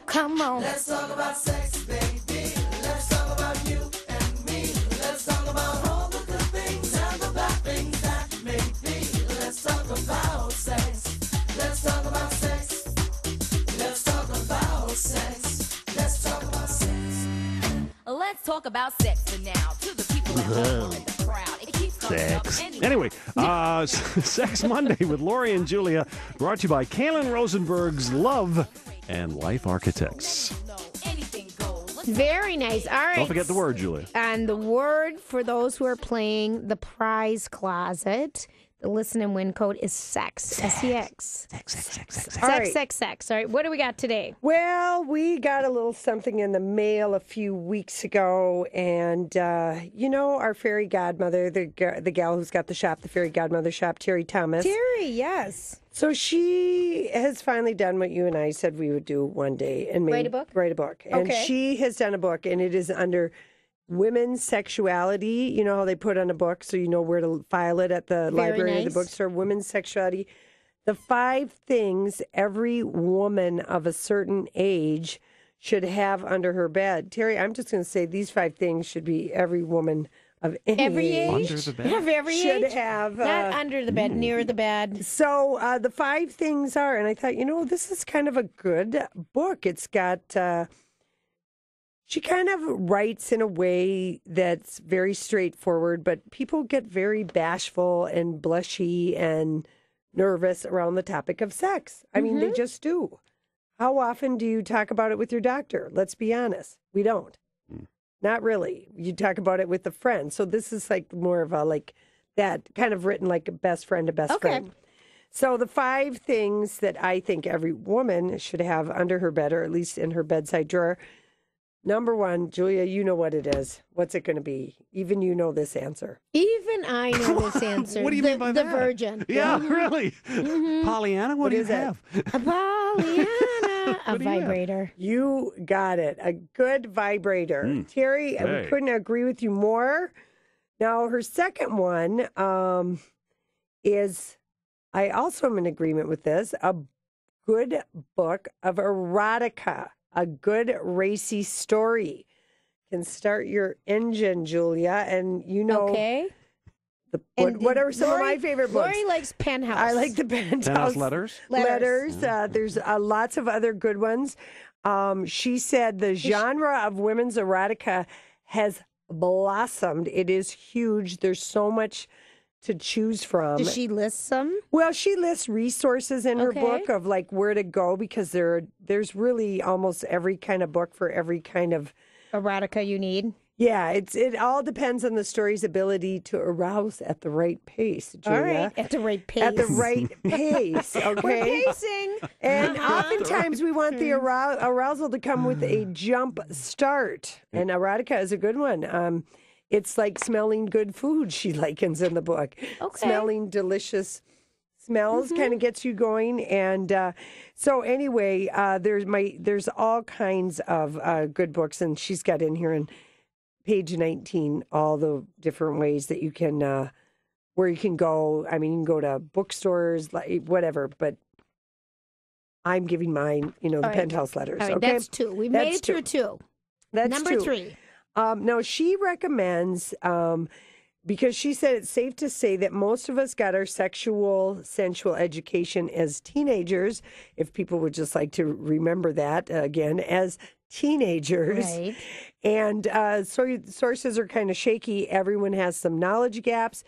come on. Let's talk about sex, baby. Let's talk about you and me. Let's talk about all the good things and the bad things that may be. Let's talk about sex. Let's talk about sex. Let's talk about sex. Let's talk about sex. Let's talk about sex for now. To the people at home and the crowd. It keeps coming Sex. up Anyway, Sex Monday with Lori and Julia, brought to you by Kaylin Rosenberg's Love and Life Architects. Very nice. All right. Don't forget the word, Julia. And the word for those who are playing the prize closet, the listen and win code is sex. S-E-X. Sex. All right. Sex. All right. What do we got today? Well, we got a little something in the mail a few weeks ago, and our fairy godmother, the gal who's got the shop, the Fairy Godmother shop, Terry Thomas. Terry, yes. So she has finally done what you and I said we would do one day, and Write a book? Write a book, and she has done a book, and it is under women's sexuality. You know how they put on a book, so you know where to file it at the library or the bookstore. Women's sexuality. The 5 things every woman of a certain age should have under her bed. Terry, I'm just going to say these 5 things should be every woman of any age. Under the bed? Of every Should age? have. Not under the bed, near the bed. So the 5 things are, and I thought, this is kind of a good book. It's got, she kind of writes in a way that's very straightforward, but people get very bashful and blushy and nervous around the topic of sex. I mean, they just do. How often do you talk about it with your doctor? Let's be honest. We don't. Not really. You talk about it with a friend. So this is like more of a that kind of written like a best friend to best friend. So the 5 things that I think every woman should have under her bed, or at least in her bedside drawer. Number 1, Julia, you know what it is. What's it going to be? Even you know this answer. Even I know this answer. What do you mean by that? The virgin. Yeah, really. Pollyanna, what do you is it? have? A Pollyanna. A vibrator. You got it. A good vibrator. Terry, we couldn't agree with you more. Now, her second one is, I also am in agreement with this, a good book of erotica. A good racy story can start your engine, Julia. And Okay. What are some of my favorite books? Lori likes Penthouse. I like the Penthouse letters. There's lots of other good ones. She said the genre of women's erotica has blossomed. It is huge. There's so much to choose from. Does she list some? Well, she lists resources in her book of where to go, because there's really almost every kind of book for every kind of erotica you need. Yeah, it all depends on the story's ability to arouse at the right pace, Julia. All right, at the right pace. At the right pace, okay? We're pacing. And oftentimes we want the arousal to come with a jump start, and erotica is a good one. It's like smelling good food, she likens in the book. Okay. Smelling delicious smells kind of gets you going. And so anyway, there's all kinds of good books, and she's got in here in page 19 all the different ways that you can, where you can go. I mean, you can go to bookstores, whatever, but I'm giving mine, the Penthouse letters. All right, okay? that's 2. We've made it through 2. That's Number 2. 3. No, she recommends, because she said it's safe to say that most of us got our sensual education as teenagers, if people would just like to remember that again, as teenagers. Right. And so sources are kind of shaky. Everyone has some knowledge gaps.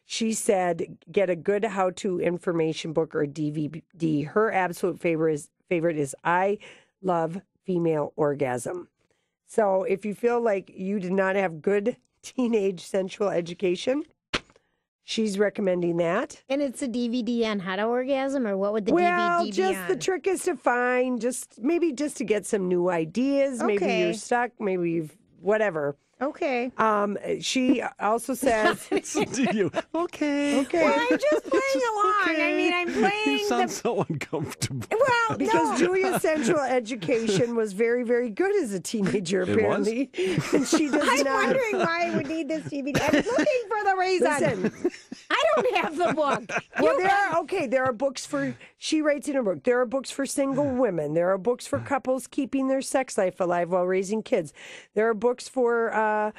She said, get a good how-to information book or DVD. Her absolute favorite is I Love Female Orgasm. So if you feel like you did not have good teenage sensual education, she's recommending that. And it's a DVD on how to orgasm, or what would the DVD be on? Well, just the trick is to find, maybe just to get some new ideas. Okay. Maybe you're stuck. Maybe you've, whatever. Okay. She also says, Listen to you. Okay. Well, I'm just playing along. I mean, I'm playing You sound so uncomfortable. Well, because no. Julia's sensual education was very, very good as a teenager, apparently. And she does I'm not. wondering why I would need this DVD. I'm looking for the reason. Listen. I don't have the book. Well, there are books for, she writes in her book, there are books for single women. There are books for couples keeping their sex life alive while raising kids. There are books for,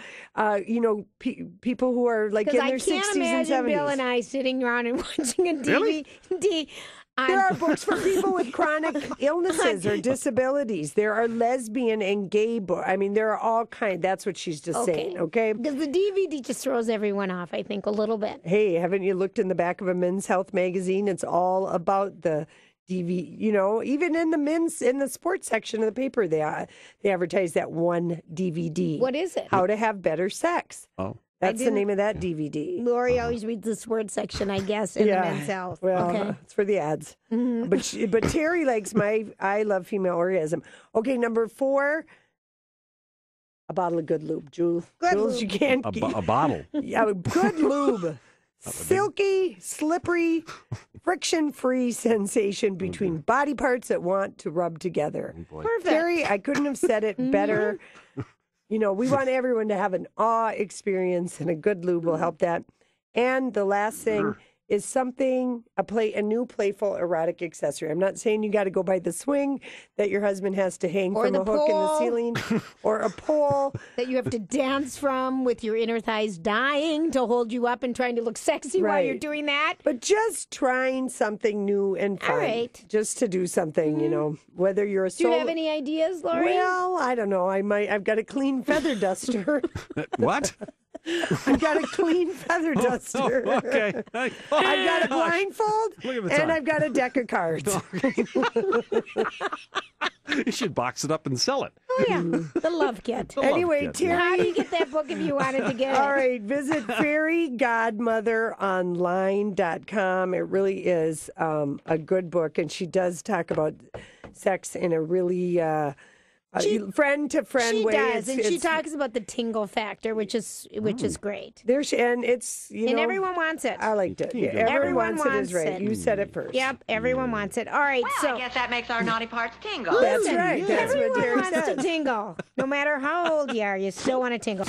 people who are like in their 60s and 70s. I can't imagine Bill and I sitting around and watching a DVD. Really? There are books for people with chronic illnesses or disabilities. There are lesbian and gay books. I mean, there are all kinds. That's what she's just saying, okay? Because the DVD just throws everyone off, I think, a little bit. Hey, haven't you looked in the back of a Men's Health magazine? It's all about the DVD. You know, even in the sports section of the paper, they advertise that one DVD. What is it? How to Have Better Sex. Oh. That's the name of that DVD. Lori always reads the sports section, I guess, in the Men's Health. Well, okay. it's for the ads. Mm-hmm. But Terry likes my I Love Female Orgasm. Okay, number 4, a bottle of good lube. Jules, you can't... A bottle. Yeah, good lube. Silky, slippery, friction-free sensation between body parts that want to rub together. Perfect. Terry, I couldn't have said it better. You know, we want everyone to have an awe experience, and a good lube will help that. And the last thing is a new playful erotic accessory. I'm not saying you got to go by the swing that your husband has to hang Or from the a hook in the pole. ceiling, or a pole. That you have to dance from with your inner thighs dying to hold you up and trying to look sexy while Right. you're doing that. But just trying something new and fun. All right. Just to do something, you know, whether you're a Do you have any ideas, Lori? Well, I don't know. I've got a clean feather duster. What? I've got a clean feather duster. Okay. I've got a blindfold, Look at the and time. I've got a deck of cards. You should box it up and sell it. Oh, yeah. The love kit. Anyway, kit. Terry. How do you get that book if you wanted to get it? All right, visit fairygodmotheronline.com. It really is a good book, and she does talk about sex in a really friend-to-friend She way. does, and she talks about the tingle factor, which is great. And it's, And everyone wants it. I liked it. Yeah, Everyone wants it is wants right. it. You said it first. Yep, everyone wants it. All right, so I guess that makes our naughty parts tingle. That's right. That's what everyone Terry wants says. to tingle. No matter how old you are, you still want to tingle.